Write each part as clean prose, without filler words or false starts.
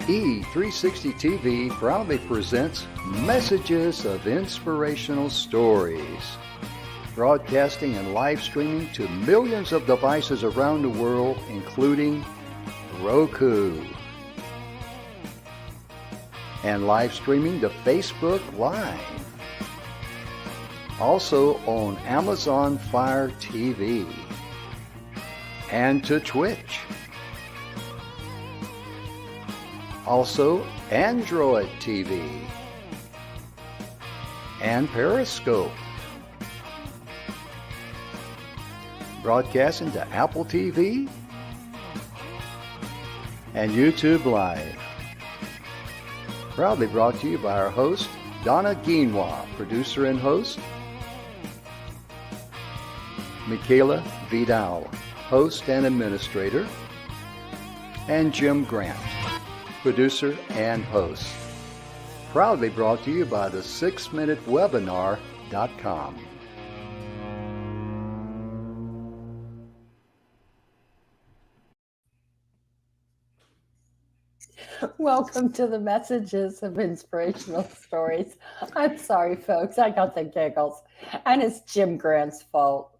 E360 TV proudly presents Messages of Inspirational Stories, broadcasting and live streaming to millions of devices around the world, including Roku, and live streaming to Facebook Live. Also on Amazon Fire TV and to Twitch. Also Android TV and Periscope. Broadcasting to Apple TV and YouTube Live. Proudly brought to you by our host, Donna, producer and host, Michaela Vidal, host and administrator, and Jim Grant, producer and host. Proudly brought to you by the 6minutewebinar.com. Welcome to the Messages of Inspirational Stories. I'm sorry, folks. I got the giggles. And it's Jim Grant's fault.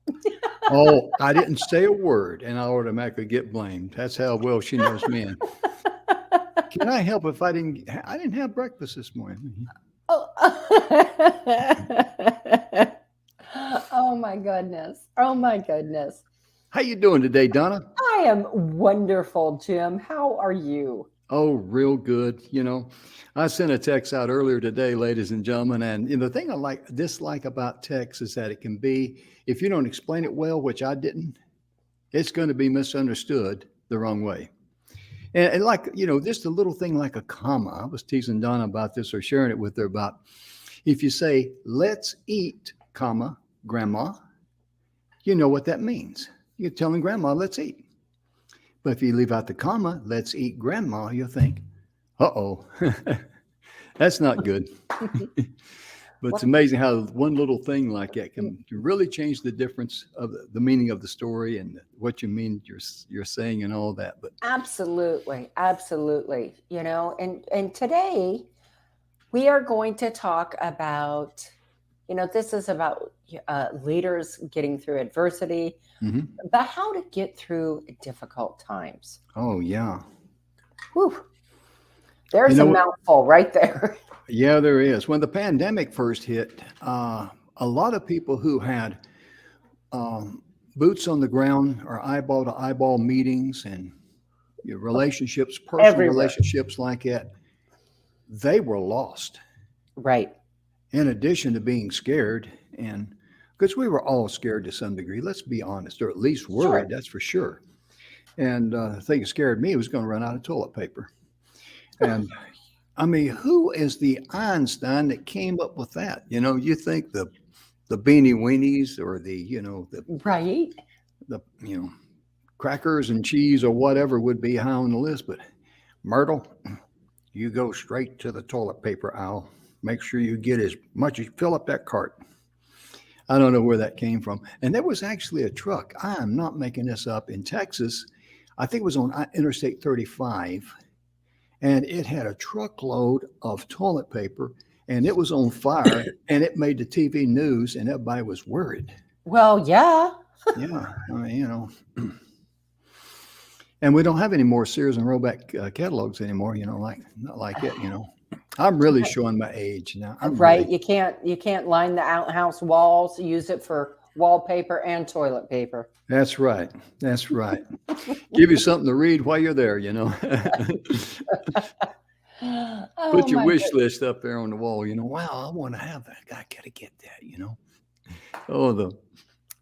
Oh, I didn't say a word, and I automatically get blamed. That's how well she knows me. Can I help if I didn't have breakfast this morning? Oh, oh my goodness. Oh my goodness. How you doing today, Donna? I am wonderful, Jim. How are you? Oh, real good. You know, I sent a text out earlier today, ladies and gentlemen, and the thing I dislike about text is that it can be, if you don't explain it well, which I didn't, it's going to be misunderstood the wrong way. And like, just a little thing like a comma. I was teasing Donna about this or sharing it with her about if you say, let's eat, comma, grandma, you know what that means. You're telling grandma, let's eat. But if you leave out the comma, let's eat grandma, you'll think, uh-oh, that's not good. But it's amazing how one little thing like that can really change the difference of the meaning of the story and what you mean you're saying and all that. But absolutely, absolutely. And today we are going to talk about, this is about leaders getting through adversity, but how to get through difficult times. Oh, yeah. Whew. There's a mouthful right there. Yeah, there is. When the pandemic first hit, a lot of people who had boots on the ground or eyeball to eyeball meetings and relationships, personal relationships like that, they were lost. Right. In addition to being scared, and because we were all scared to some degree, let's be honest, or at least worried, that's for sure. And the thing that scared me was going to run out of toilet paper. And I mean, who is the Einstein that came up with that? You think the Beanie Weenies or the right, the crackers and cheese or whatever would be high on the list, but Myrtle, you go straight to the toilet paper aisle. Make sure you get as much as fill up that cart. I don't know where that came from. And there was actually a truck. I am not making this up. In Texas, I think it was on Interstate 35. And it had a truckload of toilet paper and it was on fire and it made the TV news and everybody was worried. Well, yeah. Yeah. I mean, and we don't have any more Sears and Roebuck catalogs anymore, not like it, I'm really showing my age now. Right. You can't line the outhouse walls, use it for wallpaper and toilet paper. That's right. That's right. Give you something to read while you're there, Put your wish list up there on the wall, wow, I want to have that. I got to get that, Oh,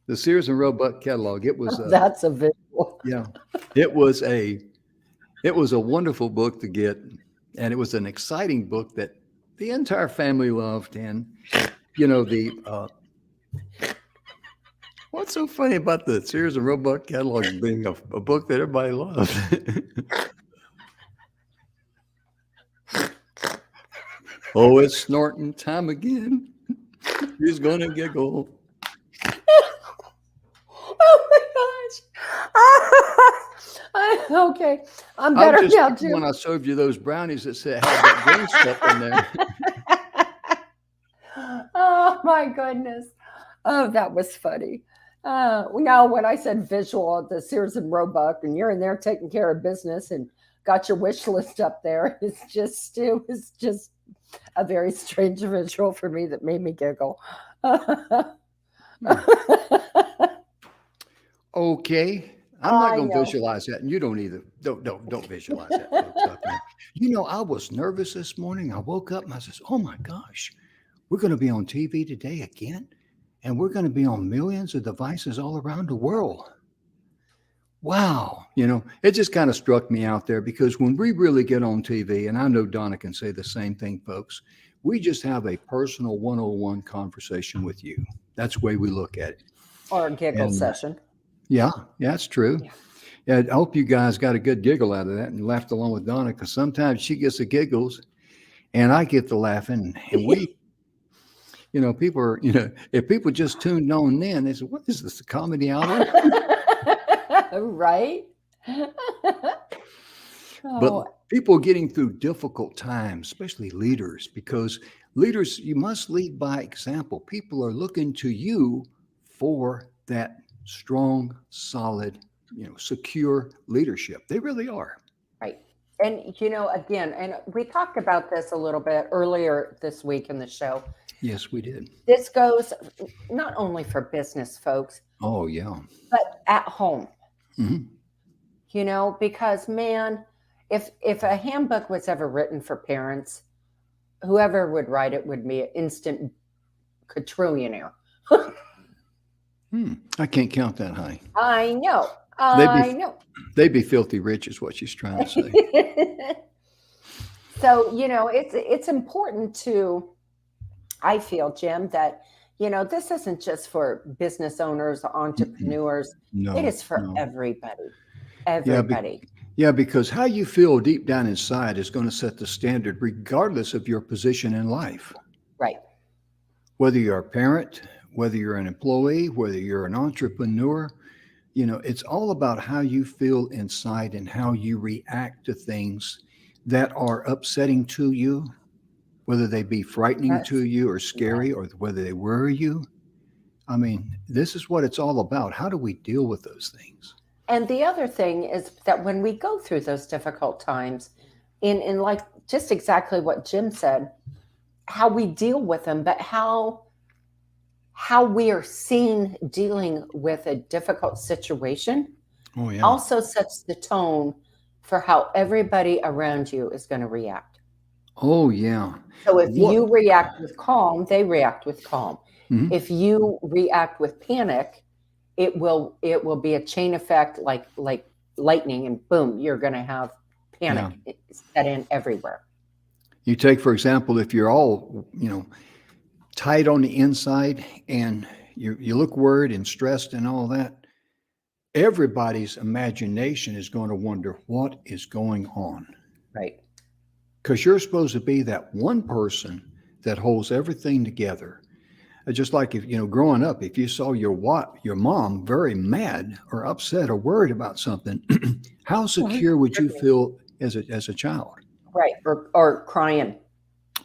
the Sears and Roebuck catalog. It was that's a visual. Yeah. It was a wonderful book to get. And it was an exciting book that the entire family loved. And, what's so funny about the Sears and Roebuck catalog being a book that everybody loved? Oh, it's snorting time again. He's going to giggle. Oh, my gosh. Okay. I'm I was better just now, thinking when Jim. I served you those brownies that said had that green stuff in there. Oh my goodness. Oh, that was funny. Now, when I said visual at the Sears and Roebuck, and you're in there taking care of business and got your wish list up there, it was just a very strange visual for me that made me giggle. Hmm. Okay. I'm not I going to know. visualize that, and you don't either. Don't visualize that, folks out there. I was nervous this morning. I woke up and I says, "Oh my gosh, we're going to be on TV today again, and we're going to be on millions of devices all around the world." Wow. It just kind of struck me out there because when we really get on TV, and I know Donna can say the same thing, folks, we just have a personal 101 conversation with you. That's the way we look at it. Or a giggle And session. yeah, that's true. Yeah. Yeah, I hope you guys got a good giggle out of that and laughed along with Donna because sometimes she gets the giggles and I get the laughing. And people are, if people just tuned on then, they said, "What is this, a comedy hour?" Right? But Oh, people getting through difficult times, especially leaders, because leaders, you must lead by example. People are looking to you for that strong, solid, secure leadership. They really are. right. And again, and we talked about this a little bit earlier this week in the show. Yes, we did. This goes not only for business folks, Oh, yeah. but at home. Mhm. Because man, if a handbook was ever written for parents, whoever would write it would be an instant quadrillionaire. I can't count that high. I know. They'd I be know. they'd be filthy rich, is what she's trying to say. So, it's important to, I feel, Jim, that, this isn't just for business owners, entrepreneurs. It No, is for no. everybody. Yeah, Everybody. yeah, because how you feel deep down inside is going to set the standard regardless of your position in life. Right. Whether you're a parent, whether you're an employee, whether you're an entrepreneur, it's all about how you feel inside and how you react to things that are upsetting to you, whether they be frightening Yes. to you or Yeah. scary or whether they worry you. I mean, this is what it's all about. How do we deal with those things? And the other thing is that when we go through those difficult times, in like just exactly what Jim said, how we deal with them, but how we are seen dealing with a difficult situation Oh, yeah. also sets the tone for how everybody around you is going to react. Oh, yeah. So if What? you react with calm, they react with calm. Mhm. If you react with panic, it will be a chain effect like lightning, and boom, you're going to have panic set in everywhere. You take, for example, if you're all, tight on the inside and you look worried and stressed and all that, everybody's imagination is going to wonder what is going on. Right. Because you're supposed to be that one person that holds everything together. Just like if, growing up, if you saw your mom very mad or upset or worried about something, how secure would you feel as a child? Right. Or crying.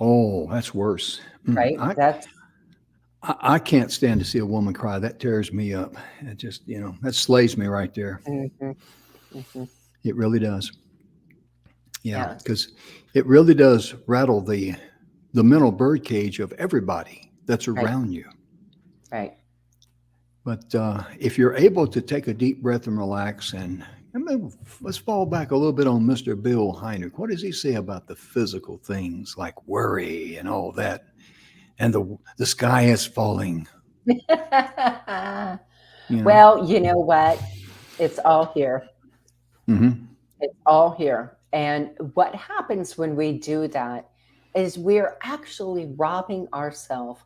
Oh, that's worse. Right. I, That's I can't stand to see a woman cry. That tears me up. It just, that slays me right there. mhm, mhm. It really does. Yeah, Yeah. because it really does rattle the mental birdcage of everybody that's Right. around you. Right. But if you're able to take a deep breath and relax, and let's fall back a little bit on Mr. Bill Heinrich. What does he say about the physical things like worry and all that? And the sky is falling. Well, you know what? It's all here. Mm-hmm. It's all here. And what happens when we do that is we're actually robbing ourselves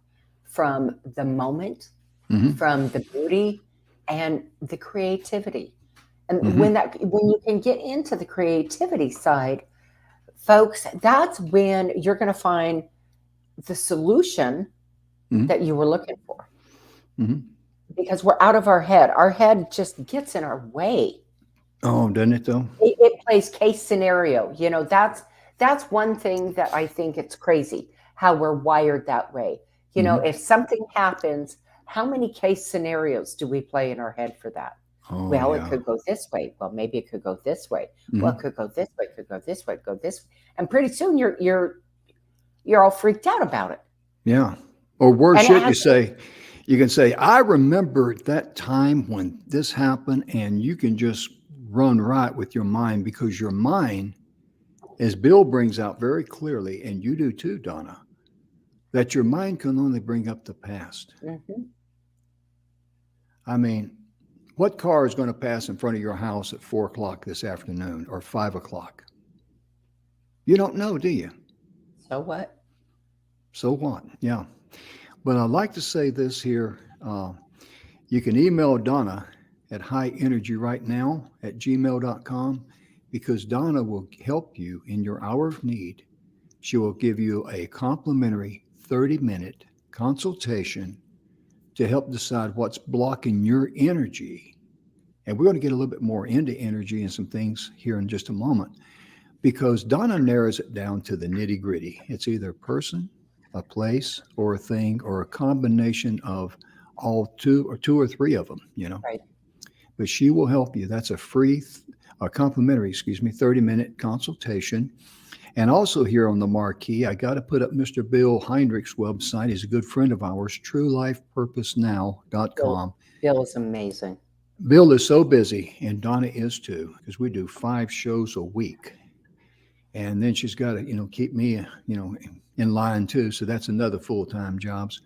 from the moment, Mm-hmm. from the beauty and the creativity. And Mm-hmm. when you can get into the creativity side, folks, that's when you're going to find the solution Mhm. that you were looking for. Mm-hmm. Because we're out of our head. Our head just gets in our way. Oh, doesn't it though? It plays case scenario. That's one thing that I think it's crazy how we're wired that way. Hmm. If something happens, how many case scenarios do we play in our head for that? Oh, Well, it yeah. could go this way. Well, maybe it could go this way. Well, it Hmm. could go this way. It could go this way. Go this way. And pretty soon you're all freaked out about it. Yeah. Or worse And it yet, has you can say, I remember that time when this happened, and you can just run right with your mind because your mind, as Bill brings out very clearly, and you do too, Donna, that your mind can only bring up the past. Mhm. I mean, what car is going to pass in front of your house at 4 o'clock this afternoon or 5 o'clock? You don't know, do you? So what? So what? Yeah. But I'd like to say this here. You can email Donna at highenergyrightnow@gmail.com because Donna will help you in your hour of need. She will give you a complimentary 30-minute consultation to help decide what's blocking your energy. And we're going to get a little bit more into energy and some things here in just a moment because Donna narrows it down to the nitty gritty. It's either a person, a place, or a thing, or a combination of all two or three of them. Right. But she will help you. That's a complimentary, 30-minute consultation. And also here on the marquee, I got to put up Mr. Bill Heinrich's website. He's a good friend of ours, Bill, truelifepurposenow.com. Bill is amazing. Bill is so busy, and Donna is too, because we do 5 shows a week. And then she's got to, keep me, in line too. So that's another full-time jobs.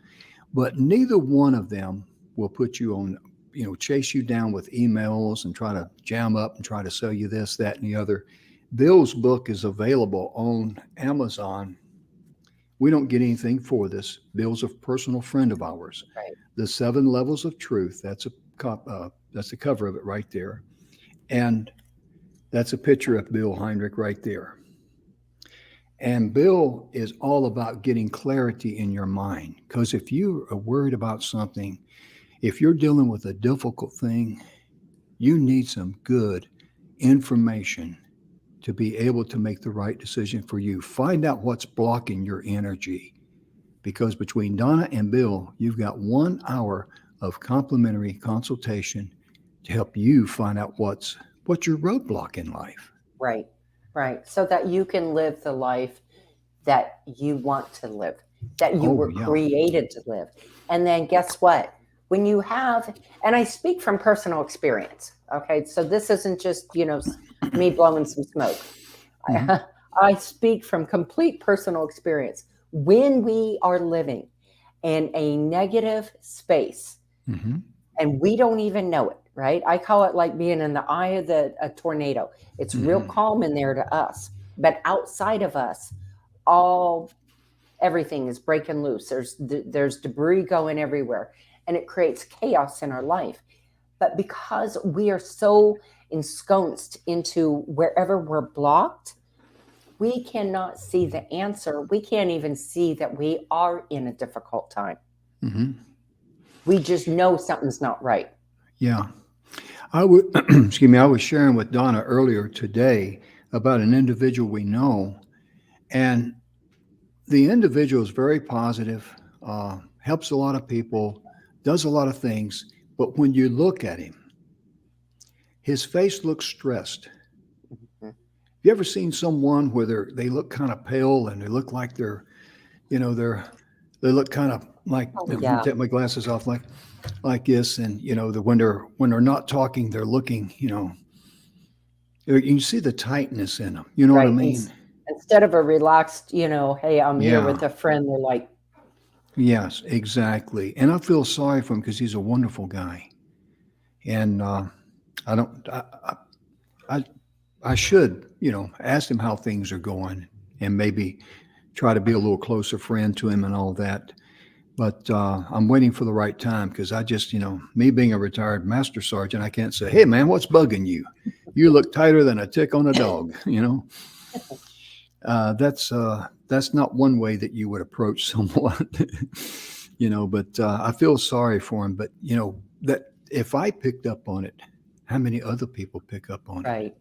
But neither one of them will put you on, chase you down with emails and try to jam up and try to sell you this, that, and the other. Bill's book is available on Amazon. We don't get anything for this. Bill's a personal friend of ours. Right. The 7 Levels of Truth. That's the cover of it right there, and that's a picture of Bill Heinrich right there. And Bill is all about getting clarity in your mind. Because if you are worried about something, if you're dealing with a difficult thing, you need some good information to be able to make the right decision for you. Find out what's blocking your energy. Because between Donna and Bill, you've got 1 hour of complimentary consultation to help you find out what's your roadblock in life. Right. Right. So that you can live the life that you want to live, that you were Yeah. created to live. And then guess what? When you have, and I speak from personal experience. Okay. So this isn't just, me blowing some smoke. Mm-hmm. I speak from complete personal experience. When we are living in a negative space Mm-hmm. and we don't even know it, right? I call it like being in the eye of a tornado. It's real Mm-hmm. calm in there to us, but outside of us, everything is breaking loose. There's debris going everywhere, and it creates chaos in our life. But because we are so ensconced into wherever we're blocked, we cannot see the answer. We can't even see that we are in a difficult time. Mm-hmm. We just know something's not right. Yeah. I was sharing with Donna earlier today about an individual we know, and the individual is very positive, helps a lot of people, does a lot of things, but when you look at him, his face looks stressed. Mhm. Have you ever seen someone where they look kind of pale and they look like they look kind of like, Oh, let me yeah. take my glasses off like this, and when they're not talking, they're looking, you can see the tightness in them. You know what I Right. mean? Instead of a relaxed, hey, I'm here with Yeah. a friend, they're like, Yes, exactly. And I feel sorry for him because he's a wonderful guy. And I don't, I, I should, ask him how things are going and maybe try to be a little closer friend to him and all that. But I'm waiting for the right time because I just, me being a retired master sergeant, I can't say, hey, man, what's bugging you? You look tighter than a tick on a dog, That's not one way that you would approach someone, but I feel sorry for him. But, that if I picked up on it, how many other people pick up on it? Right.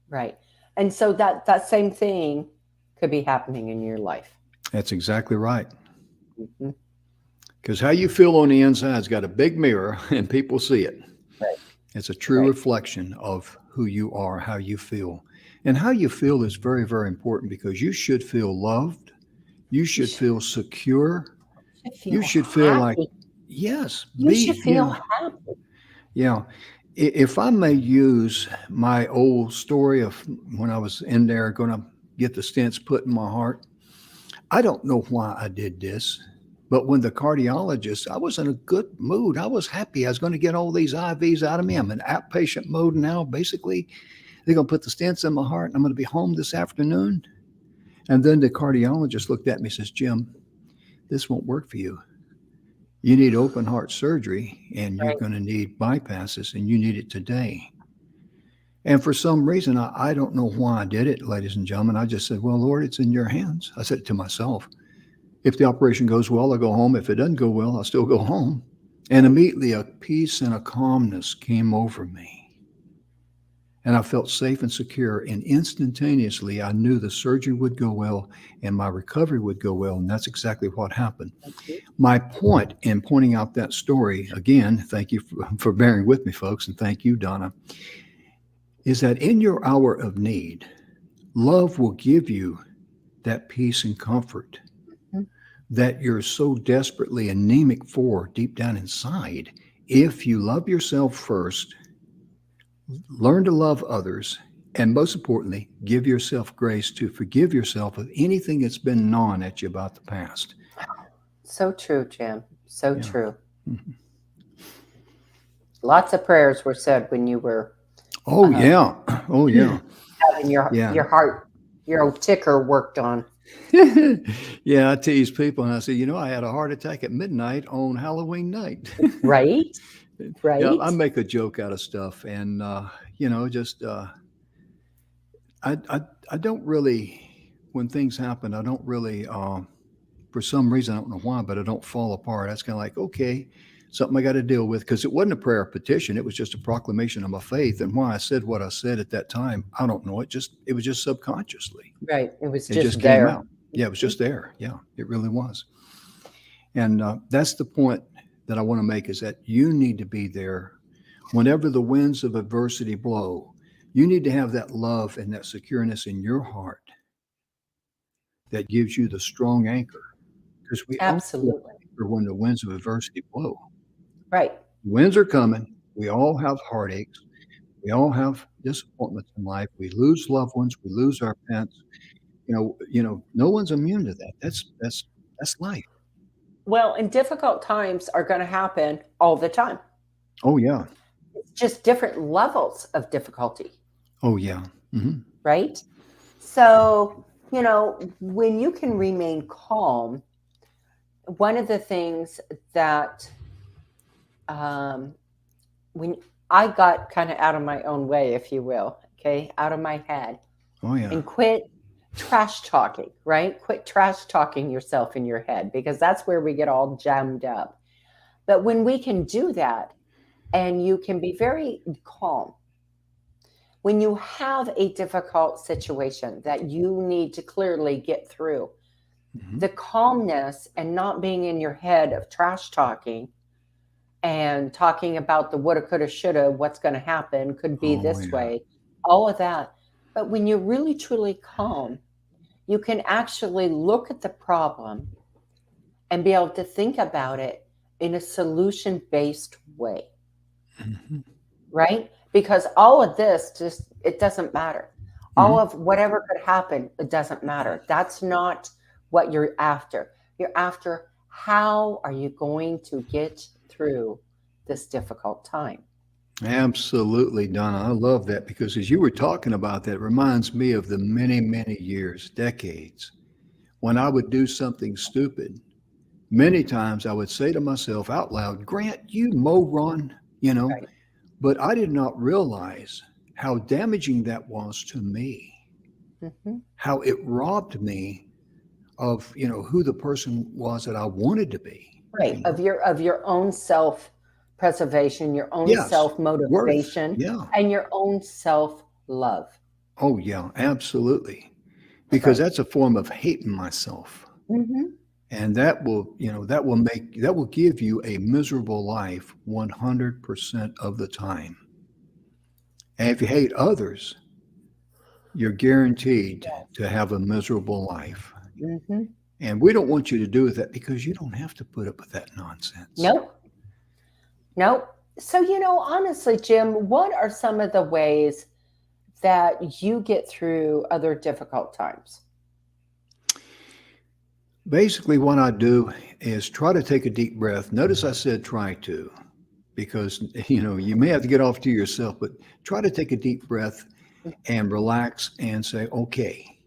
Right. And so that same thing could be happening in your life. That's exactly right. Mhm. Because how you feel on the inside's got a big mirror and people see it. Right. It's a true Right. reflection of who you are, how you feel. And how you feel is very, very important because you should feel loved. You You should feel secure. should You feel should feel like, happy. yes, You should feel yeah, happy. yeah. If I may use my old story of when I was in there going to get the stents put in my heart, I don't know why I did this, but when the cardiologist, I was in a good mood. I was happy. I was going to get all these IVs out of me. I'm in outpatient mode now. Basically, they're going to put the stents in my heart. And I'm going to be home this afternoon. And then the cardiologist looked at me and says, Jim, this won't work for you. You need open heart surgery and you're Right. going to need bypasses and you need it today. And for some reason, I don't know why I did it, ladies and gentlemen. I just said, well, Lord, it's in your hands. I said it to myself. If the operation goes well, I'll go home. If it doesn't go well, I'll still go home. And immediately a peace and a calmness came over me. And I felt safe and secure. And instantaneously, I knew the surgery would go well and my recovery would go well. And that's exactly what happened. Mhm. My point in pointing out that story, again, thank you for bearing with me, folks, and thank you, Donna, is that in your hour of need, love will give you that peace and comfort Mhm. that you're so desperately anemic for deep down inside. If you love yourself first, learn to love others, and most importantly, give yourself grace to forgive yourself of anything that's been gnawing at you about the past. So true, Jim. So Yeah. true. Mhm. Lots of prayers were said when you were Oh, um, yeah. Oh, yeah. having your Yeah. your heart, your old ticker worked on. Yeah, I tease people and I say, I had a heart attack at midnight on Halloween night. Right. Yeah, Right. I make a joke out of stuff and, just, I I don't really when things happen, I don't really, for some reason, I don't know why, but I don't fall apart. That's kinda like, "Okay, something I gotta deal with," because it wasn't a prayer of petition, it was just a proclamation of my faith, and why I said what I said at that time, I don't know, it was just subconsciously. Right. It was It just just came there. out. Yeah, it was Mhm. just there. Yeah, it really was. And, that's the point that I wanna make is that you need to be there whenever the winds of adversity blow. You need to have that love and that secureness in your heart that gives you the strong anchor, because we all need an Absolutely. anchor when the winds of adversity blow. Right. Winds are coming. We all have heartaches. We all have disappointments in life. We lose loved ones. We lose our pets. No one's immune to that. That's life. Well, and difficult times are going to happen all the time. Oh yeah. It's just different levels of difficulty, Oh yeah. Hmm. right? So, when you can remain calm, one of the things that um, when I got kind of out of my own way, if you will, okay, out of my head, Oh yeah. and quit trash talking, right? Quit trash talking yourself in your head because that's where we get all jammed up. But when we can do that and you can be very calm, when you have a difficult situation that you need to clearly get through, Hmm. the calmness and not being in your head of trash talking and talking about the woulda, coulda, shoulda, what's going to happen, could be Oh this yeah. way, all of that. But when you're really truly calm, you can actually look at the problem and be able to think about it in a solution based way, Hmm. right? Because all of this just, it doesn't matter. All Hmm. of whatever could happen, it doesn't matter. That's not what you're after. You're after how are you going to get through this difficult time? Absolutely, Donna. I love that because as you were talking about that, it reminds me of the many, many years, decades, when I would do something stupid. Many times I would say to myself out loud, Grant, you moron, you know, Right. but I did not realize how damaging that was to me, Hmm. how it robbed me of, who the person was that I wanted to be, Right. you know. Of your own self preservation, your own Yes. self Worth. motivation, Yeah. and your own self love. Oh, yeah, absolutely. Because Right. that's a form of hating myself. Hmm. And that will, that will give you a miserable life 100% of the time. And if you hate others, you're guaranteed to have a miserable life. Hmm. And we don't want you to do that because you don't have to put up with that nonsense. Nope. Nope. So, honestly, Jim, what are some of the ways that you get through other difficult times? Basically, what I do is try to take a deep breath. Notice I said try to, because you may have to get off to yourself, but try to take a deep breath and relax and say, okay,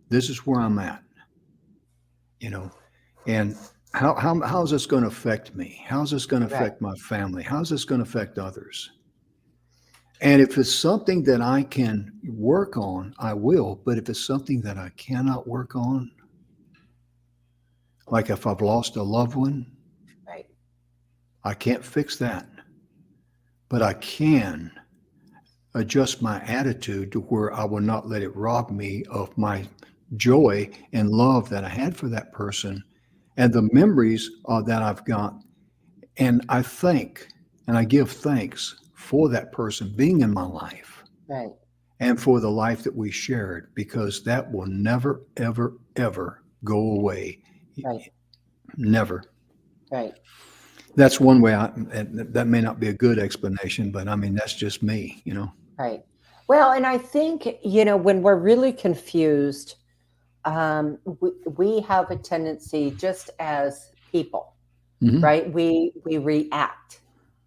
this is where I'm at, you know, and how's this going to affect me? How's this going to Right. affect my family? How's this going to affect others? And if it's something that I can work on, I will. But if it's something that I cannot work on, like if I've lost a loved one, Right. I can't fix that. But I can adjust my attitude to where I will not let it rob me of my joy and love that I had for that person and the memories that I've got. And I thank and I give thanks for that person being in my life Right. and for the life that we shared, because that will never, ever, ever go away. Right. Never. Right. That's one way and that may not be a good explanation, but I mean, that's just me. Right. Well, and I think, when we're really confused, we have a tendency, just as people, Hmm. right? We react,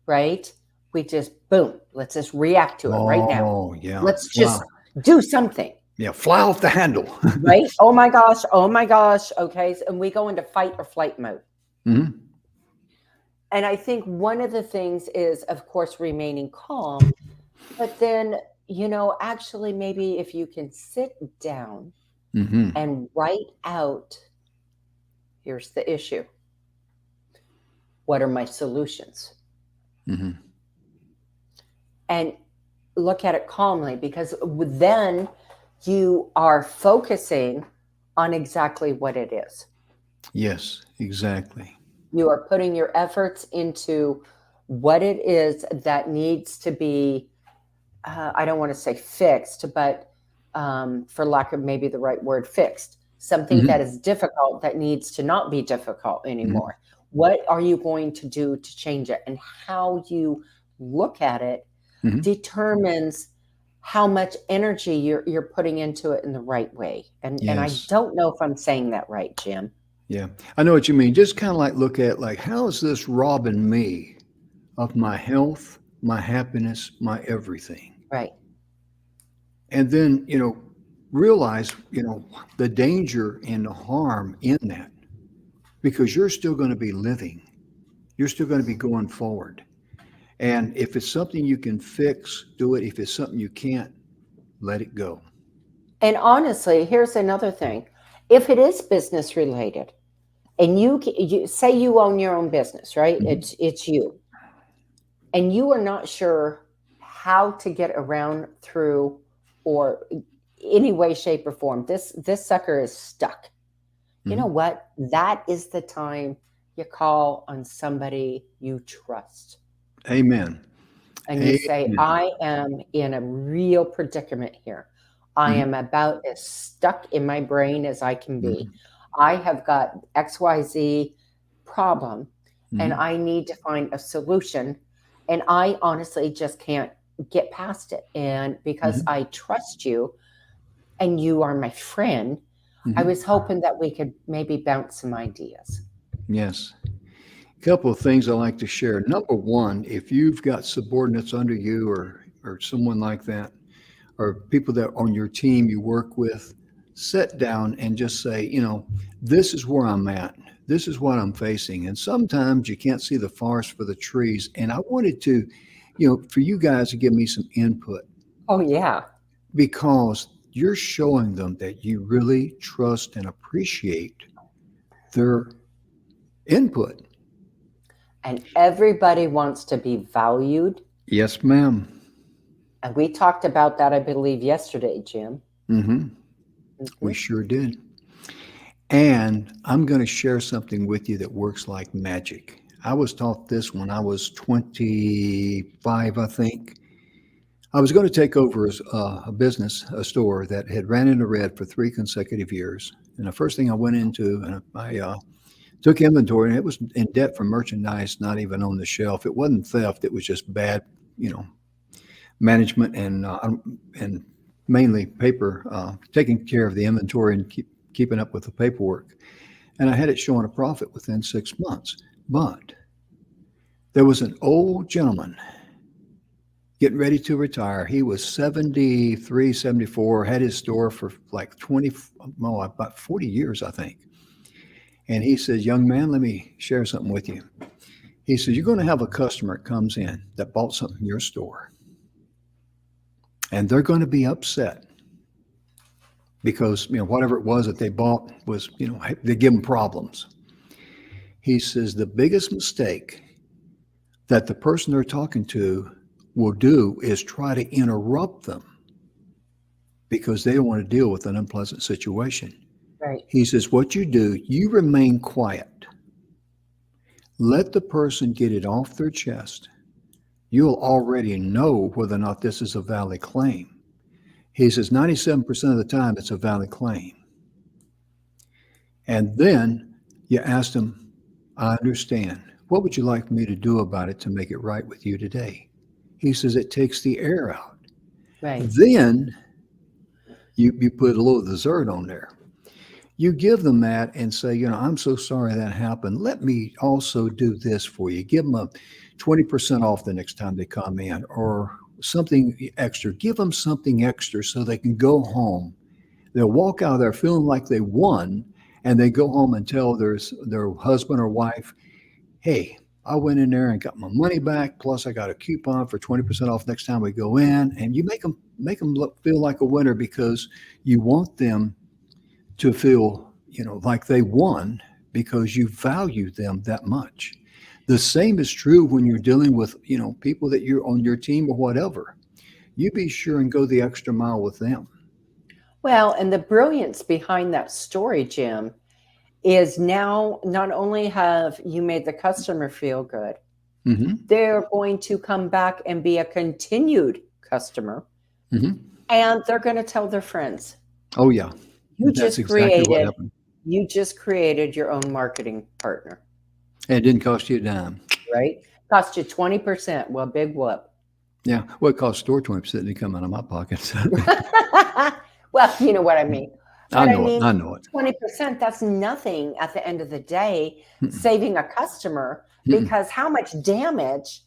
right? We just boom, let's just react to it right now. Oh, yeah. Let's Wow. just do something, Yeah. Fly off the handle. right? Oh my gosh, oh my gosh. Okay. And we go into fight or flight mode. Hmm. And I think one of the things is, of course, remaining calm, but then, actually, maybe if you can sit down Hmm. and write out, here's the issue. What are my solutions? Hmm. And look at it calmly, because then you are focusing on exactly what it is. Yes, exactly. You are putting your efforts into what it is that needs to be, I don't want to say fixed, but for lack of maybe the right word, fixed. Something that Hmm. is difficult that needs to not be difficult Hmm. anymore. What are you going to do to change it? And how you look at it Hmm. determines how much energy you're putting into it in the right way. And I Yes. don't know if I'm saying that right, Jim. Yeah. I know what you mean. Just kind of like look at like, how is this robbing me of my health, my happiness, my everything? Right. And then, realize, the danger and the harm in that, because you're still going to be living. You're still going to be going forward. And if it's something you can fix, do it. If it's something you can't, let it go. And honestly, here's another thing. If it is business related, and you say you own your own business, right? Mhm. It's you, and you are not sure how to get around through, or any way, shape, or form. This sucker is stuck. You know Mhm. what? That is the time you call on somebody you trust. Amen. And you say, Amen. I am in a real predicament here. I Mhm. am about as stuck in my brain as I can be. Mhm. I have got XYZ problem, and Mhm. I need to find a solution. And I honestly just can't get past it. And because Mhm. I trust you and you are my friend, I Mhm. was hoping that we could maybe bounce some ideas. Yes. A couple of things I like to share. Number one, if you've got subordinates under you or someone like that, or people that on your team you work with, sit down and just say, this is where I'm at. This is what I'm facing. And sometimes you can't see the forest for the trees. And I wanted to, for you guys to give me some input, Oh, yeah. because you're showing them that you really trust and appreciate their input. And everybody wants to be valued. Yes, ma'am. And we talked about that, I believe, yesterday, Jim. Mm-hmm. We Mhm. sure did. And I'm going to share something with you that works like magic. I was taught this when I was 25, I think. I was going to take over a business, a store that had ran into red for 3 consecutive years. And the first thing I went into, and I took inventory, and it was in debt for merchandise, not even on the shelf. It wasn't theft; it was just bad, you know, management and mainly paper, taking care of the inventory and keeping up with the paperwork. And I had it showing a profit within 6 months. But there was an old gentleman getting ready to retire. He was 73, 74, had his store for like 20, oh, about 40 years, I think. And he says, young man, let me share something with you. He says, you're going to have a customer that comes in that bought something in your store, and they're going to be upset because, whatever it was that they bought was, they give them problems. He says, the biggest mistake that the person they're talking to will do is try to interrupt them because they don't want to deal with an unpleasant situation. Right. He says, what you do, you remain quiet. Let the person get it off their chest. You'll already know whether or not this is a valid claim. He says 97% of the time it's a valid claim. And then you ask them, I understand. What would you like me to do about it to make it right with you today? He says it takes the air out. Right. Then you put a little dessert on there. You give them that and say, I'm so sorry that happened. Let me also do this for you. Give them a 20% off the next time they come in or something extra. Give them something extra so they can go home. They'll walk out there feeling like they won, and they go home and tell their husband or wife, hey, I went in there and got my money back. Plus, I got a coupon for 20% off next time we go in. And you make them feel like a winner because you want them to feel, like they won because you value them that much. The same is true when you're dealing with, people that you're on your team or whatever. You be sure and go the extra mile with them. Well, and the brilliance behind that story, Jim, is now not only have you made the customer feel good, Mm-hmm. they're going to come back and be a continued customer, Mm-hmm. and they're going to tell their friends. Oh, yeah. You That's just exactly what created happened. you just created your own marketing partner, And it didn't cost you a dime. right? Cost you 20%. Well, big whoop. Yeah. Well, it cost store 20%. Didn't come out of my pocket. Well, you know what I mean. I But I know it. mean, I know it. 20%, that's nothing at the end of the day, Mm-mm. saving a customer, Mm-mm. because how much damage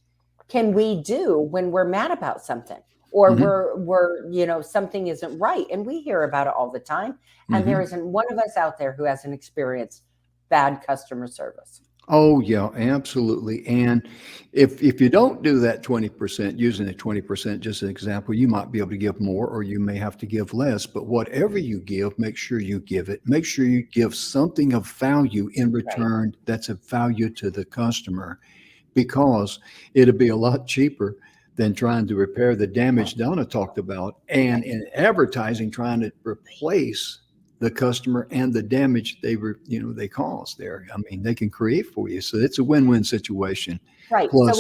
can we do when we're mad about something or Mm-hmm. we're something isn't right? And we hear about it all the time. And there Mm-hmm. isn't one of us out there who hasn't experienced bad customer service. Oh, yeah, absolutely. And if you don't do that 20%, using the 20% just as an example, you might be able to give more or you may have to give less. But whatever you give, make sure you give it. Make sure you give something of value in Right. return that's of value to the customer, because it'll be a lot cheaper than trying to repair the damage Donna talked about, and in advertising trying to replace the customer and the damage they caused there. I mean, they can create for you. So it's a win-win situation. Right. So Plus,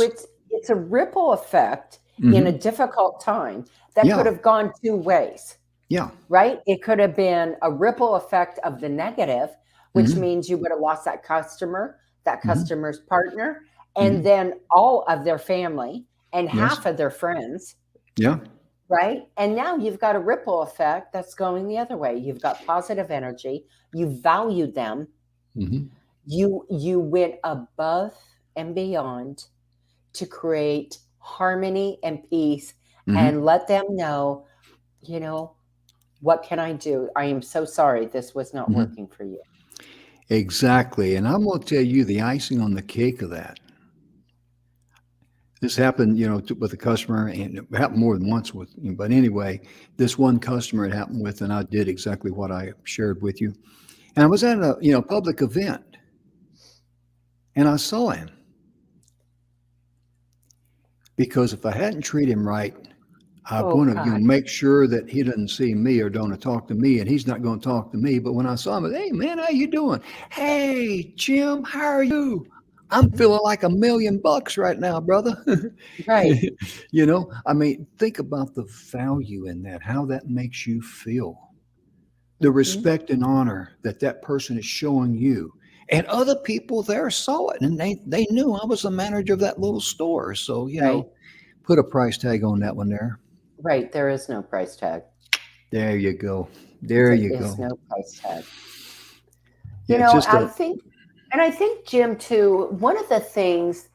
it's a ripple effect in a mhm, difficult time that could yeah, have gone two ways. yeah, Right? It could have been a ripple effect of the negative, which hmm, means you would have lost that customer, that hmm, customer's partner, and hmm, then all of their family and yes, half of their friends, yeah, right? And now you've got a ripple effect that's going the other way. You've got positive energy, you valued them, hmm, you went above and beyond to create harmony and peace hmm, and let them know, you know, what can I do? I am so sorry this was not hmm. working for you. Exactly. And I'm going to tell you the icing on the cake of that. This happened, with a customer, and it happened more than once with, but anyway, this one customer it happened with, and I did exactly what I shared with you. And I was at a, public event, and I saw him, because if I hadn't treated him right, I Oh want to, God. make sure that he doesn't see me or don't talk to me, and he's not going to talk to me. But when I saw him, hey man, how you doing? Hey Jim, how are you? I'm feeling like $1,000,000 right now, brother. Right. I mean, think about the value in that, how that makes you feel, the Mhm. respect and honor that that person is showing you. And other people there saw it, and they knew I was the manager of that little store. So, Right. put a price tag on that one there. Right. There is no price tag. There you go. There There you is go. no price tag. Yeah, it's just I a, think, and I think, Jim, too, one of the things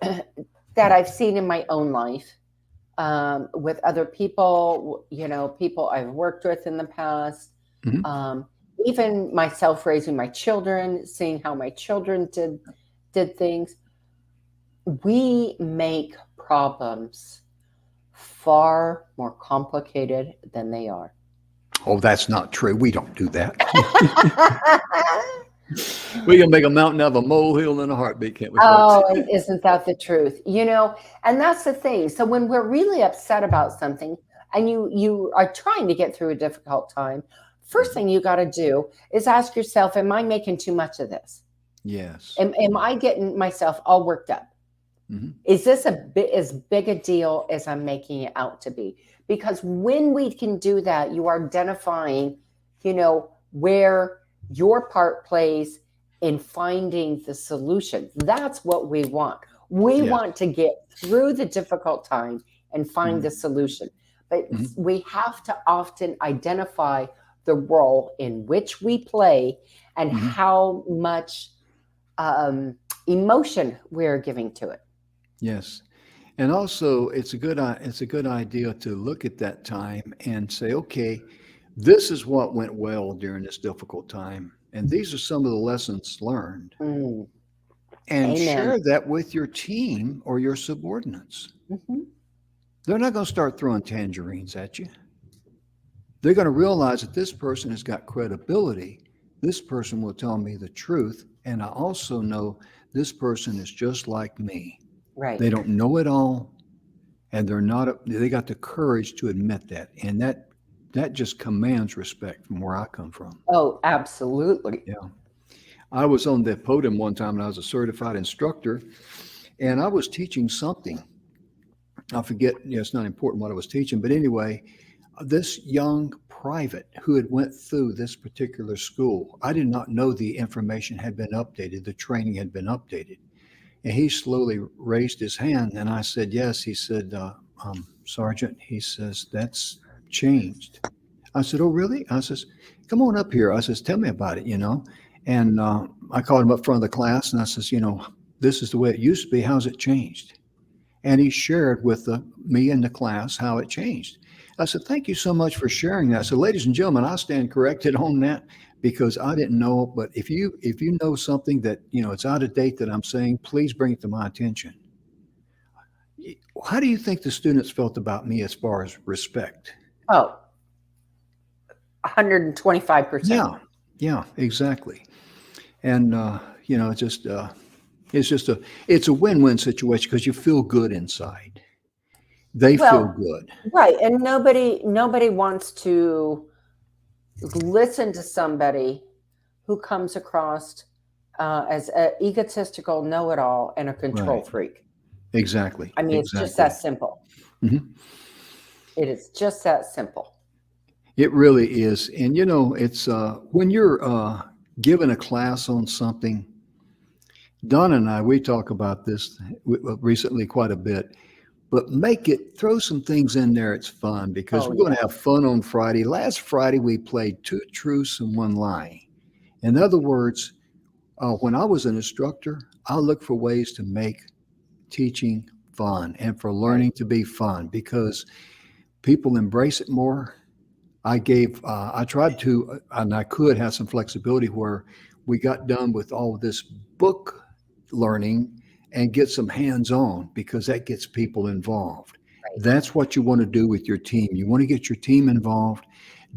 that I've seen in my own life with other people, people I've worked with in the past, mhm. um, even myself raising my children, seeing how my children did things. We make problems far more complicated than they are. Oh, that's not true. We don't do that. We can make a mountain out of a molehill in a heartbeat, can't we, folks? Oh, and isn't that the truth? And that's the thing. So when we're really upset about something and you are trying to get through a difficult time, first thing you got to do is ask yourself, am I making too much of this? Yes. Am I getting myself all worked up? Hmm. Is this as big a deal as I'm making it out to be? Because when we can do that, you are identifying, where your part plays in finding the solution. That's what we want. We Yes. want to get through the difficult time and find the Hmm. solution. But Hmm. we have to often identify the role in which we play and Hmm. how much emotion we're giving to it. Yes. And also, it's a good idea to look at that time and say, okay, this is what went well during this difficult time, and these are some of the lessons learned, Mm, and amen. share that with your team or your subordinates. Mhm. They're not going to start throwing tangerines at you. They're going to realize that this person has got credibility. This person will tell me the truth, and I also know this person is just like me. Right. They don't know it all, and they got the courage to admit that, and that just commands respect from where I come from. Oh, absolutely. Yeah, I was on the podium one time and I was a certified instructor, and I was teaching something. I forget, it's not important what I was teaching, but anyway, this young private who had went through this particular school, I did not know the information had been updated, the training had been updated. And he slowly raised his hand, and I said, yes. He said, Sergeant, he says, that's changed. I said, oh, really? I says, come on up here. I says, tell me about it. And I called him up front of the class, and I says, this is the way it used to be. How's it changed? And he shared with me and the class how it changed. I said, thank you so much for sharing that. So, ladies and gentlemen, I stand corrected on that because I didn't know. But if you know something that it's out of date that I'm saying, please bring it to my attention. How do you think the students felt about me as far as respect? Oh, 125%. Yeah, yeah, exactly. And it's a win-win situation because you feel good inside. They feel Well, good. right. And nobody wants to listen to somebody who comes across as an egotistical know-it-all and a control Right. freak. Exactly. I mean, it's just that Exactly. simple. Mhm. It is just that simple. It really is. And it's when you're given a class on something, Donna and we talk about this recently quite a bit, but throw some things in there. It's fun because Oh, we're going yeah. to have fun on Friday. Last Friday, we played two truths and one lie. In other words, when I was an instructor, I look for ways to make teaching fun and for Right. learning to be fun because people embrace it more. I tried to, and I could have some flexibility where we got done with all of this book learning and get some hands on because that gets people involved. Right. That's what you want to do with your team. You want to get your team involved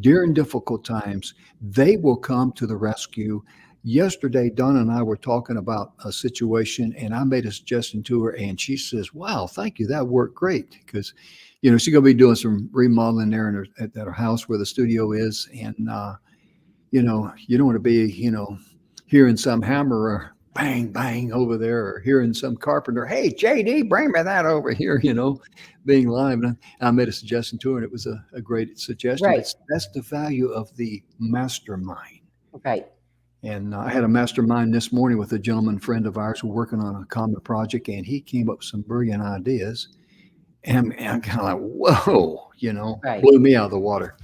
during difficult times. They will come to the rescue. yesterday, Donna and I were talking about a situation, and I made a suggestion to her, and she says, "Wow, thank you. That worked great." Because, she's going to be doing some remodeling there in at her house where the studio is. And, you don't want to be, hearing some hammerer bang, bang over there, or hearing some carpenter, "Hey, JD, bring me that over here," being live. And I made a suggestion to her, and it was a great suggestion. Right. But that's the value of the mastermind. Right. And I had a mastermind this morning with a gentleman friend of ours who are working on a common project, and he came up with some brilliant ideas. And I'm kind of like, whoa, Right. blew me out of the water.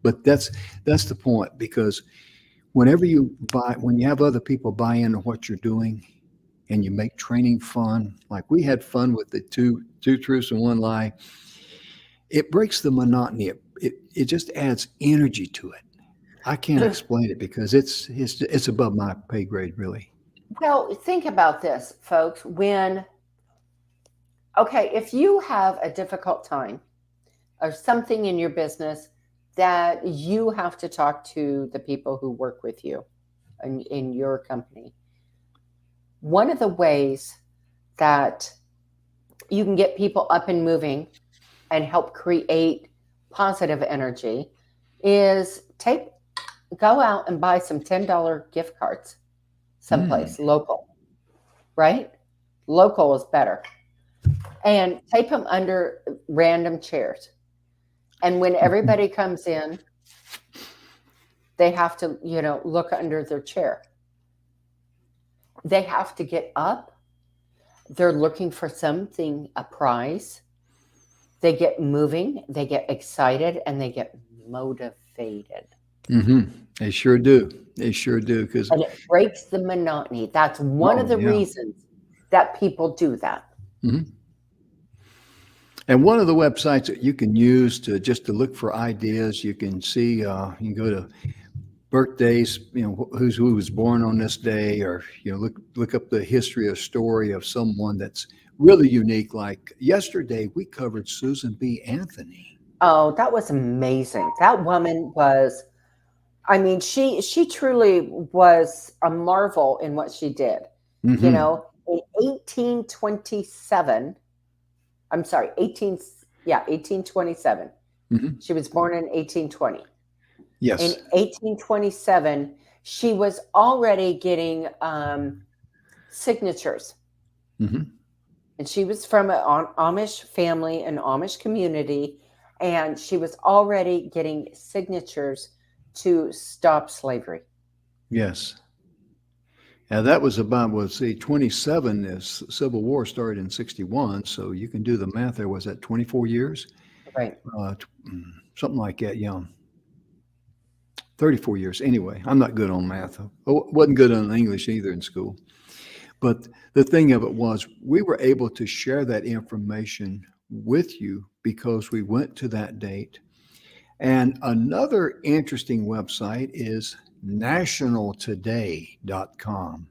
But that's the point, because when you have other people buy into what you're doing, and you make training fun, like we had fun with the two truths and one lie, it breaks the monotony. It just adds energy to it. I can't explain it because it's above my pay grade, really. Well, think about this, folks. If you have a difficult time or something in your business that you have to talk to the people who work with you in your company, one of the ways that you can get people up and moving and help create positive energy is go out and buy some $10 gift cards someplace local, right? Local is better. And tape them under random chairs. And when everybody comes in, they have to, look under their chair. They have to get up. They're looking for something, a prize. They get moving, they get excited, and they get motivated. They sure do. They sure do. And it breaks the monotony. That's one of the reasons that people do that. Mm-hmm. And one of the websites that you can use to look for ideas, you can see, you can go to birthdays, who was born on this day, or, look up the history or story of someone that's really unique. Like yesterday, we covered Susan B. Anthony. Oh, that was amazing. That woman was, she truly was a marvel in what she did. Mm-hmm. In 1827, 1827. Mm-hmm. She was born in 1820. Yes. In 1827, she was already getting signatures. Mm-hmm. And she was from an Amish family, an Amish community, and she was already getting signatures to stop slavery. Yes. Now that was about, 27, the Civil War started in 61. So you can do the math there. Was that 24 years? Right. Something like that, yeah. 34 years. Anyway, I'm not good on math. I wasn't good on English either in school. But the thing of it was, we were able to share that information with you because we went to that date. And another interesting website is nationaltoday.com.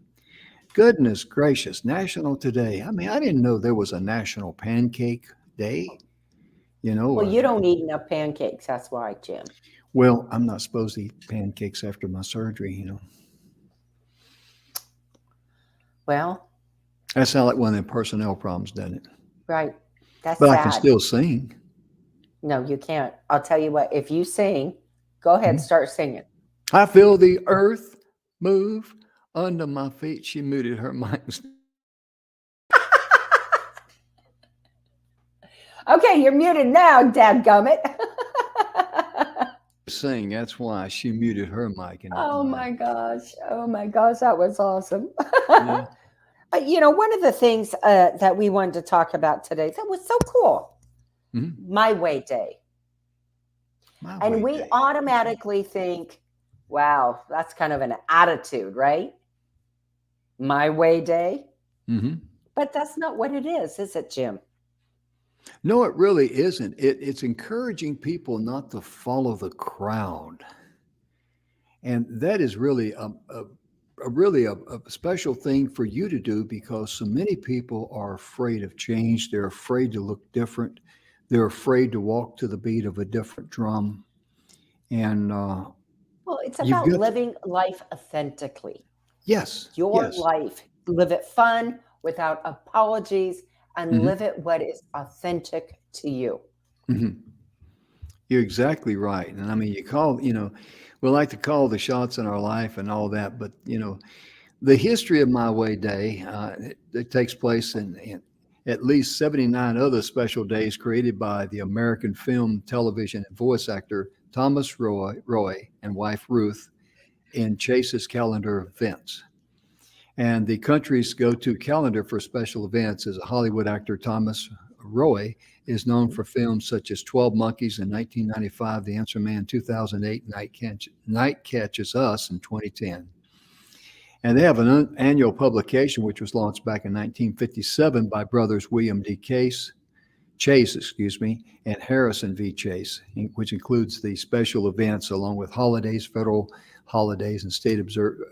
Goodness gracious, National Today. I didn't know there was a National Pancake Day. Well, you don't eat enough pancakes. That's why, Jim. Well, I'm not supposed to eat pancakes after my surgery, Well, that sounds like one of them personnel problems, doesn't it? Right. That's but sad. I can still sing. No, you can't. I'll tell you what, if you sing, go ahead and start singing. I feel the earth move under my feet. She muted her mic. Okay, you're muted now, dadgummit. Sing. That's why she muted her mic. Oh my gosh, that was awesome. Yeah. One of the things that we wanted to talk about today that was so cool, My Way Day. And we automatically think, wow, that's kind of an attitude, right? My Way Day. Mm-hmm. But that's not what it is it, Jim? No, it really isn't. It's encouraging people not to follow the crowd. And that is really a special thing for you to do, because so many people are afraid of change. They're afraid to look different. They're afraid to walk to the beat of a different drum. And well, it's about living life authentically. Yes. your Yes. life. Live it fun without apologies and Hmm. live it what is authentic to you. Hmm. You're exactly right. And I mean, we like to call the shots in our life and all that, but the history of My Way Day, it takes place in at least 79 other special days created by the American film, television, and voice actor Thomas Roy and wife Ruth in Chase's calendar of events. And the country's go to calendar for special events is Hollywood actor Thomas Roy is known for films such as 12 Monkeys in 1995, The Answer Man in 2008, Night Catches Us in 2010. And they have an annual publication which was launched back in 1957 by brothers William D. Chase, and Harrison V. Chase, which includes the special events along with holidays, federal holidays, and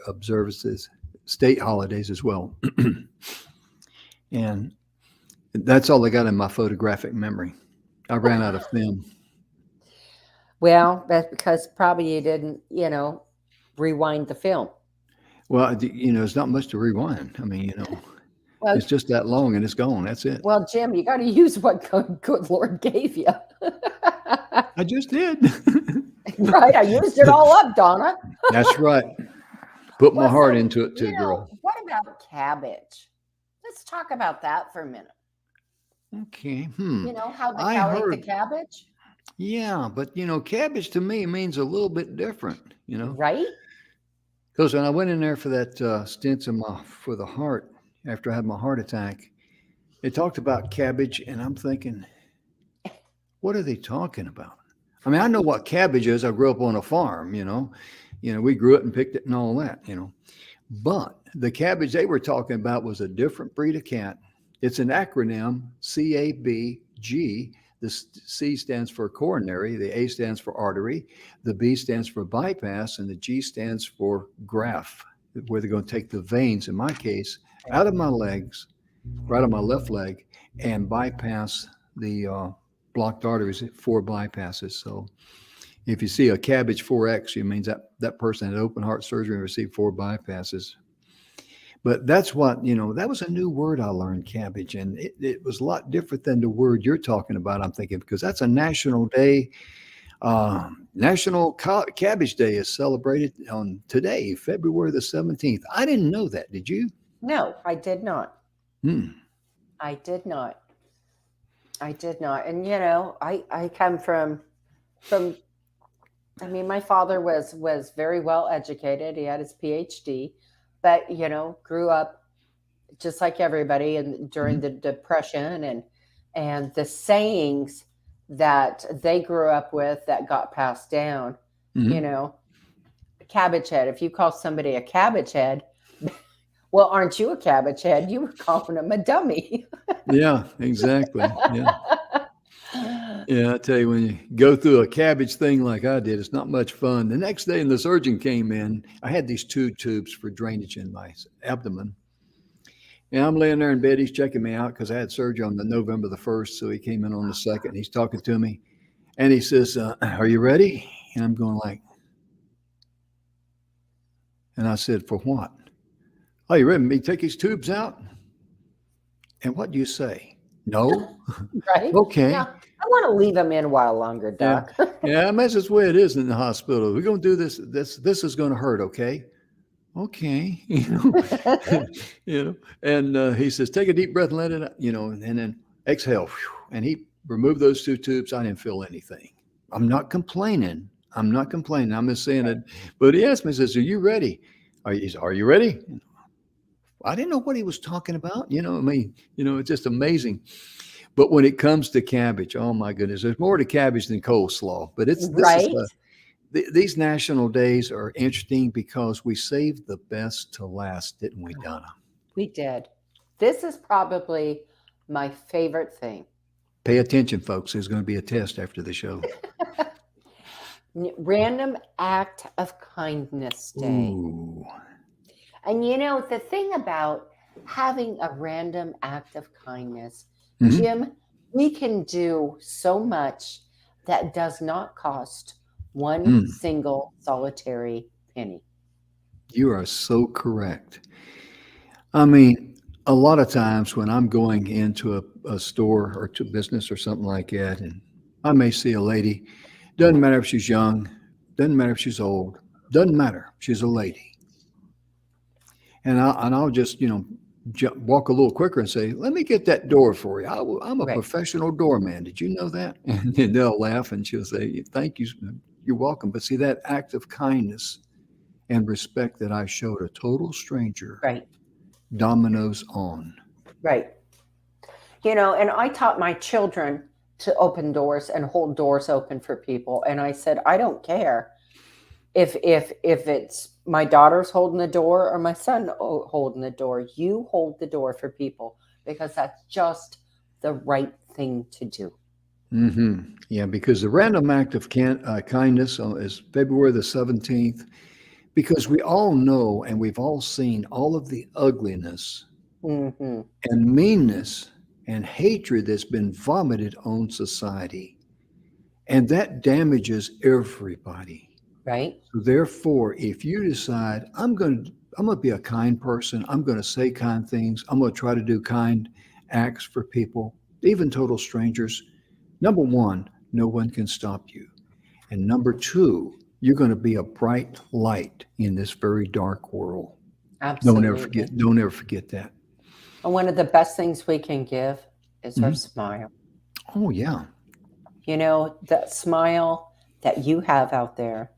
observances, state holidays as well. And that's all I got in my photographic memory. I ran out of film. Well, that's because probably you didn't, rewind the film. Well, it's not much to rewind. I mean, Well, it's just that long and it's gone. That's it. well, Jim, you got to use what good Lord gave you. I just did. Right, I used it all up, Donna. That's right. Put my Well, heart so, into it too, girl. what about cabbage? Let's talk about that for a minute. Okay. How the I cow ate the heard. cabbage, Yeah, but cabbage to me means a little bit different. right? Because when I went in there for that stint for the heart after I had my heart attack, it talked about cabbage, and I'm thinking, what are they talking about? I mean, I know what cabbage is. I grew up on a farm. We grew it and picked it and all that. But the cabbage they were talking about was a different breed of cat. It's an acronym, CABG. The C stands for coronary, the A stands for artery, the B stands for bypass, and the G stands for graft, where they're going to take the veins, in my case, out of my legs, right on my left leg, and bypass the blocked arteries, 4 bypasses. So if you see a cabbage 4X, it means that person had open heart surgery and received 4 bypasses. But that's what, that was a new word I learned, cabbage. And it was a lot different than the word you're talking about, I'm thinking, because that's a national day. National Cabbage Day is celebrated on today, February the 17th. I didn't know that. Did you? No, I did not. Hmm. I did not. I did not. And I come from I mean, my father was very well educated. He had his PhD, but grew up just like everybody and during Hmm. the Depression, and the sayings that they grew up with that got passed down, you Hmm. know, cabbage head. If you call somebody a cabbage head, well, aren't you a cabbage head? You were calling them a dummy. Yeah, exactly. Yeah. Yeah, I tell you, when you go through a cabbage thing like I did, it's not much fun. The next day, when the surgeon came in, I had these 2 tubes for drainage in my abdomen. And I'm laying there in bed. He's checking me out because I had surgery on the November the 1st. So he came in on the 2nd. He's talking to me. And he says, are you ready? And I'm going like, and I said, for what? Oh, you ready? Me take these tubes out? And what do you say? No? Right? Yeah. Okay. I want to leave them in a while longer, Yeah. Doc. Yeah, that's just the way it is in the hospital. We're going to do this. This is going to hurt, okay? Okay. And he says, take a deep breath and let it out, and then exhale. And he removed those 2 tubes. I didn't feel anything. I'm not complaining. I'm just saying it. But he asked me, he says, are you ready? Are you ready? I didn't know what he was talking about. It's just amazing. But when it comes to cabbage, oh my goodness, there's more to cabbage than coleslaw. But Right? these national days are interesting because we saved the best to last, didn't we, Donna? We did. This is probably my favorite thing. Pay attention, folks. There's going to be a test after the show. Random Act of Kindness Day. Ooh. And the thing about having a random act of kindness, Mhm. Jim, we can do so much that does not cost one single solitary penny. You are so correct. I mean, a lot of times when I'm going into a store or to business or something like that, and I may see a lady, doesn't matter if she's young, doesn't matter if she's old, doesn't matter. She's a lady. And I'll just, walk a little quicker and say, "Let me get that door for you. I'm a Right, professional doorman. Did you know that?" And then they'll laugh and she'll say, "Thank you. You're welcome." But see, that act of kindness and respect that I showed a total stranger right, dominoes on. right. And I taught my children to open doors and hold doors open for people. And I said, I don't care if it's my daughter's holding the door or my son holding the door. You hold the door for people because that's just the right thing to do. Yeah, because the random act of kindness is February the 17th, because we all know and we've all seen all of the ugliness Hmm. and meanness and hatred that's been vomited on society. And that damages everybody. Right, So therefore, if you decide I'm going to be a kind person, I'm going to say kind things, I'm going to try to do kind acts for people, even total strangers. Number one, no one can stop you. And number two, you're going to be a bright light in this very dark world. absolutely. Don't ever forget that. And one of the best things we can give is our Mhm. smile. Oh yeah. That smile that you have out there,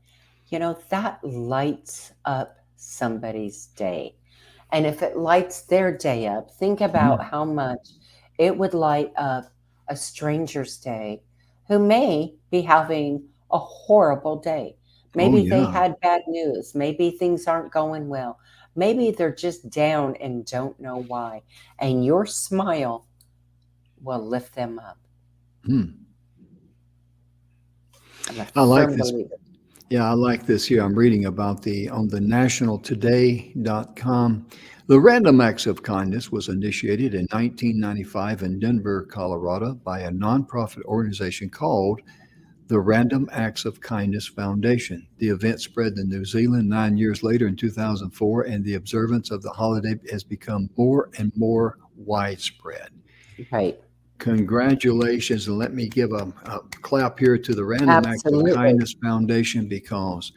that lights up somebody's day. And if it lights their day up, think about Mhm. how much it would light up a stranger's day who may be having a horrible day. Oh Maybe they yeah. had bad news. Maybe things aren't going well. Maybe they're just down and don't know why. And your smile will lift them up. Hmm. I'm a I like firm this. believer. Yeah, I like this here. I'm reading about the on the nationaltoday.com. The Random Acts of Kindness was initiated in 1995 in Denver, Colorado by a nonprofit organization called the Random Acts of Kindness Foundation. The event spread to New Zealand 9 years later in 2004, and the observance of the holiday has become more and more widespread. Right. Congratulations, and let me give a clap here to the Random Acts of Absolutely. Kindness Foundation, because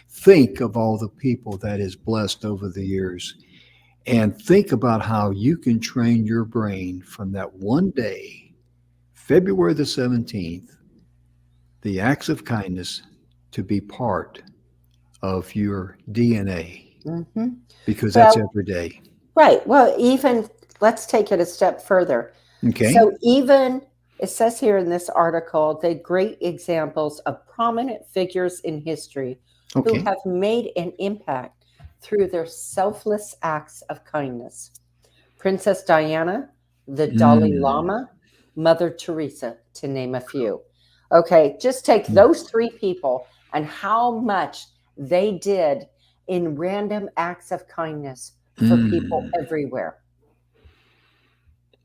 think of all the people that is blessed over the years, and think about how you can train your brain from that one day, February the 17th, the acts of kindness, to be part of your DNA, Hmm. because that's Well, every day. right. Well, even let's take it a step further. Okay. So, even it says here in this article, the great examples of prominent figures in history who Okay. have made an impact through their selfless acts of kindness. Princess Diana, the Dalai Mm. Lama, Mother Teresa, to name a few. Okay, just take those three people and how much they did in random acts of kindness for people Mm. everywhere.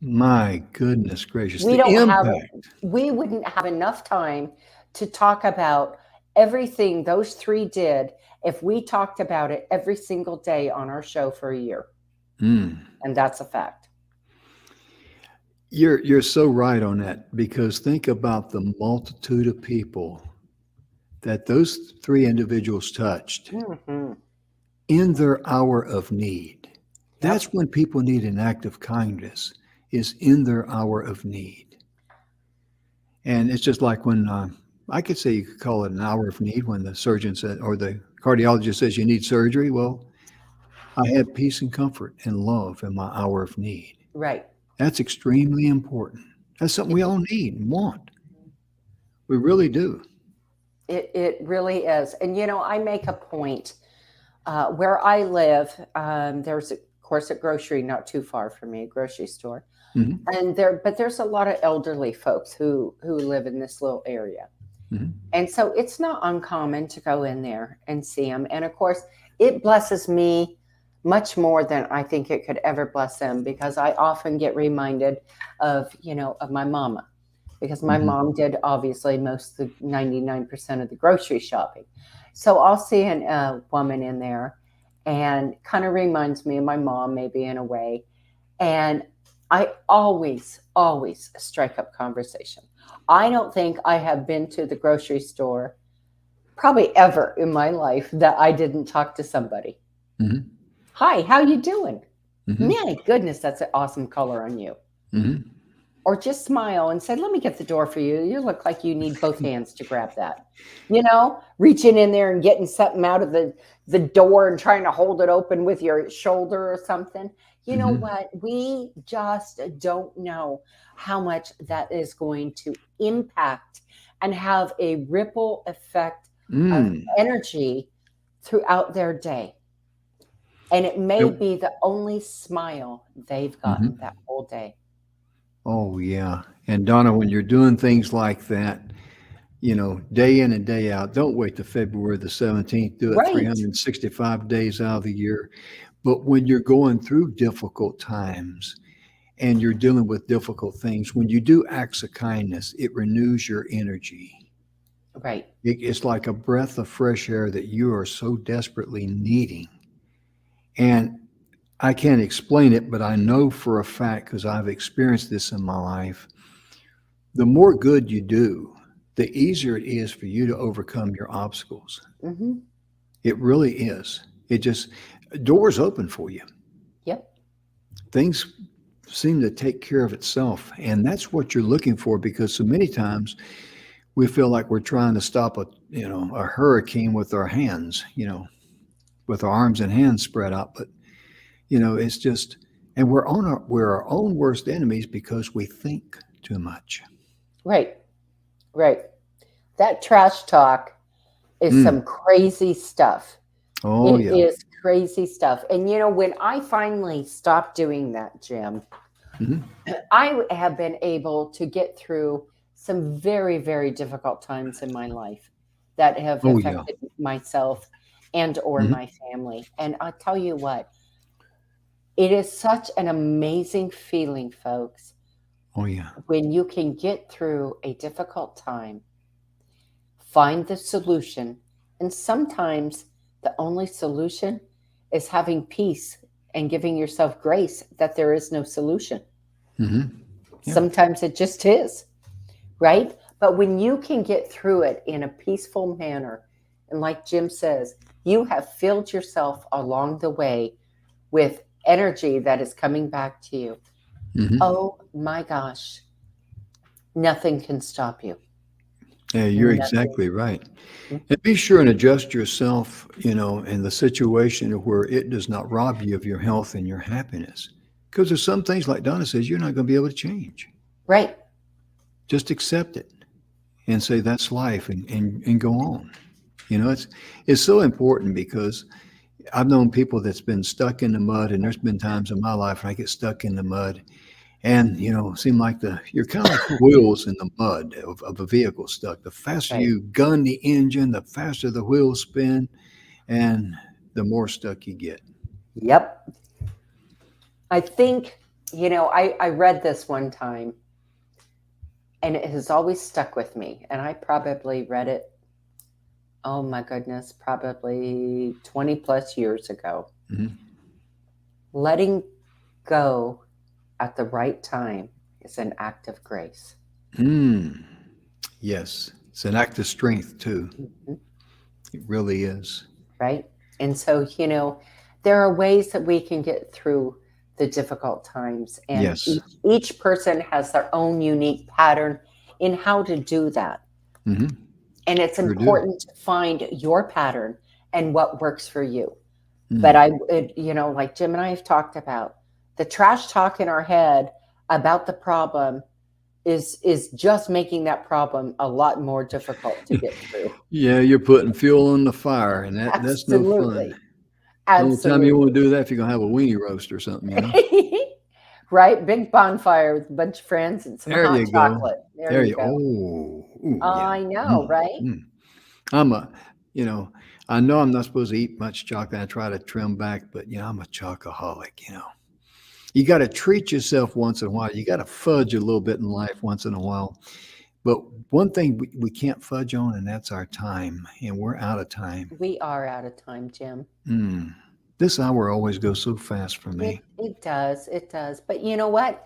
My goodness gracious, We the don't have impact. we wouldn't have enough time to talk about everything those three did if we talked about it every single day on our show for a year. Mm. And that's a fact. You're so right on that, because think about the multitude of people that those three individuals touched Hmm. in their hour of need. That's Yep. when people need an act of kindness, is in their hour of need. And it's just like when I could say you could call it an hour of need when the surgeon said, or the cardiologist says you need surgery. Well, I had peace and comfort and love in my hour of need. Right. That's extremely important. That's something we all need and want. We really do. It really is. And I make a point where I live. There's of course a grocery not too far from me, a grocery store, Hmm. but there's a lot of elderly folks who live in this little area. Hmm. And so it's not uncommon to go in there and see them. And of course, it blesses me much more than I think it could ever bless them, because I often get reminded of my mama, because my Hmm. mom did obviously most of the 99% of the grocery shopping. So I'll see a woman in there, and kind of reminds me of my mom, maybe in a way. And I always, always strike up conversation. I don't think I have been to the grocery store probably ever in my life that I didn't talk to somebody. Hmm. Hi, how you doing? Hmm. My goodness, that's an awesome color on you. Hmm. Or just smile and say, let me get the door for you. You look like you need both hands to grab that. Reaching in there and getting something out of the door and trying to hold it open with your shoulder or something. You know Hmm. what? We just don't know how much that is going to impact and have a ripple effect of Mm. energy throughout their day. And it may Yep. be the only smile they've gotten Mhm. that whole day. Oh, yeah. And Donna, when you're doing things like that, day in and day out, don't wait till February the 17th, do it Right. 365 days out of the year. But when you're going through difficult times and you're dealing with difficult things, when you do acts of kindness, it renews your energy. Right. It's like a breath of fresh air that you are so desperately needing. And I can't explain it, but I know for a fact because I've experienced this in my life. The more good you do, the easier it is for you to overcome your obstacles. Hmm. It really is. It just, doors open for you. Yep. Things seem to take care of itself. And that's what you're looking for because so many times we feel like we're trying to stop a hurricane with our hands, with our arms and hands spread out. But, it's just, and we're our own worst enemies because we think too much. Right. Right. That trash talk is Mm. some crazy stuff. Oh, It yeah. is crazy stuff. And when I finally stopped doing that, Jim, Hmm. I have been able to get through some very, very difficult times in my life that have Oh, yeah. affected myself and or Hmm. my family. And I tell you what, it is such an amazing feeling, folks, Oh, yeah. when you can get through a difficult time, find the solution, and sometimes the only solution is having peace and giving yourself grace that there is no solution. Hmm. Yeah. Sometimes it just is, right? But when you can get through it in a peaceful manner, and like Jim says, you have filled yourself along the way with energy that is coming back to you. Hmm. Oh my gosh, nothing can stop you. Yeah, you're Nothing. exactly right. And be sure and adjust yourself, in the situation where it does not rob you of your health and your happiness. Because there's some things, like Donna says, you're not going to be able to change. Right. Just accept it and say that's life and go on. It's so important because I've known people that's been stuck in the mud, and there's been times in my life when I get stuck in the mud. And seem like you're kind of like the wheels in the mud of a vehicle stuck. The faster Right. you gun the engine, the faster the wheels spin, and the more stuck you get. Yep. I think, I read this one time and it has always stuck with me. And I probably read it, oh my goodness, probably 20 plus years ago. Hmm. Letting go at the right time is an act of grace. Mm, yes, it's an act of strength too. Mhm. It really is. Right. And so, there are ways that we can get through the difficult times, and Yes. each person has their own unique pattern in how to do that. Hmm. And it's Sure do. important to find your pattern and what works for you. But Mm. like Jim and I have talked about, the trash talk in our head about the problem is just making that problem a lot more difficult to get through. Yeah, you're putting fuel on the fire, and that's no fun. Absolutely. The only time you want Absolutely. to do that if you're gonna have a weenie roast or something. Right? Big bonfire with a bunch of friends and some There hot you go. chocolate. There There you you go. yeah. I know, Mm, right? mm. I'm a you know, I know I'm not supposed to eat much chocolate. I try to trim back, but, I'm a chocoholic. You gotta treat yourself once in a while. You gotta fudge a little bit in life once in a while. But one thing we can't fudge on, and that's our time, and we're out of time. We are out of time, Jim. Mm. This hour always goes so fast for me. It does. It does. But you know what?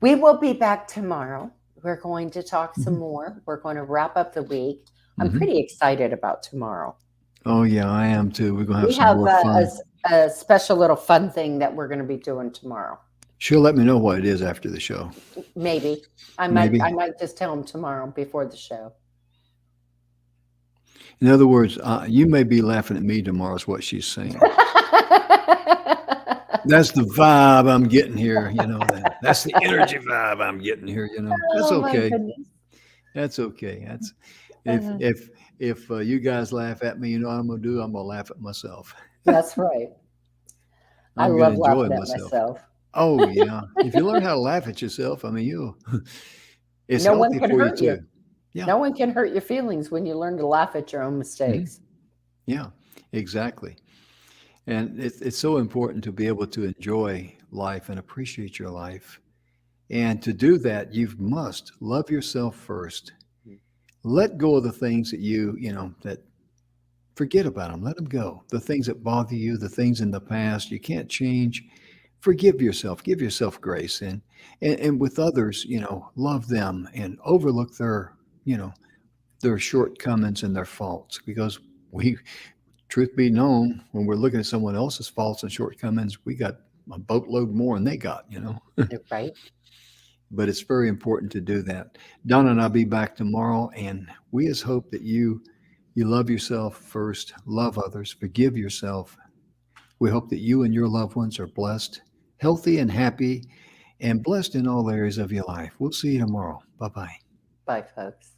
We will be back tomorrow. We're going to talk some Mhm. more. We're going to wrap up the week. I'm Mhm. pretty excited about tomorrow. Oh yeah, I am too. We're gonna have We some have more fun. a special little fun thing that we're going to be doing tomorrow. She'll let me know what it is after the show. Maybe I Maybe. might just tell him tomorrow before the show. In other words, you may be laughing at me tomorrow. Is what she's saying. That's the vibe I'm getting here. That's the energy vibe I'm getting here. That's Oh my okay. goodness. That's okay. That's if Uh, if if you guys laugh at me, you know what I'm gonna do? I'm gonna laugh at myself. That's right. I I'm gonna love enjoy laughing at myself. myself. Oh yeah. If you learn how to laugh at yourself, I mean, it's No one healthy can for you hurt you. too. Yeah. No one can hurt your feelings when you learn to laugh at your own Mhm. mistakes. Yeah. Exactly. And it's so important to be able to enjoy life and appreciate your life. And to do that, you must love yourself first. Let go of the things that that forget about them. Let them go. The things that bother you, the things in the past you can't change. Forgive yourself. Give yourself grace. And with others, love them and overlook their shortcomings and their faults. Because we, truth be known, when we're looking at someone else's faults and shortcomings, we got a boatload more than they got. Right? But it's very important to do that. Donna and I'll be back tomorrow, and we just hope that you love yourself first, love others, forgive yourself. We hope that you and your loved ones are blessed, healthy and happy, and blessed in all areas of your life. We'll see you tomorrow. Bye bye. Bye, folks.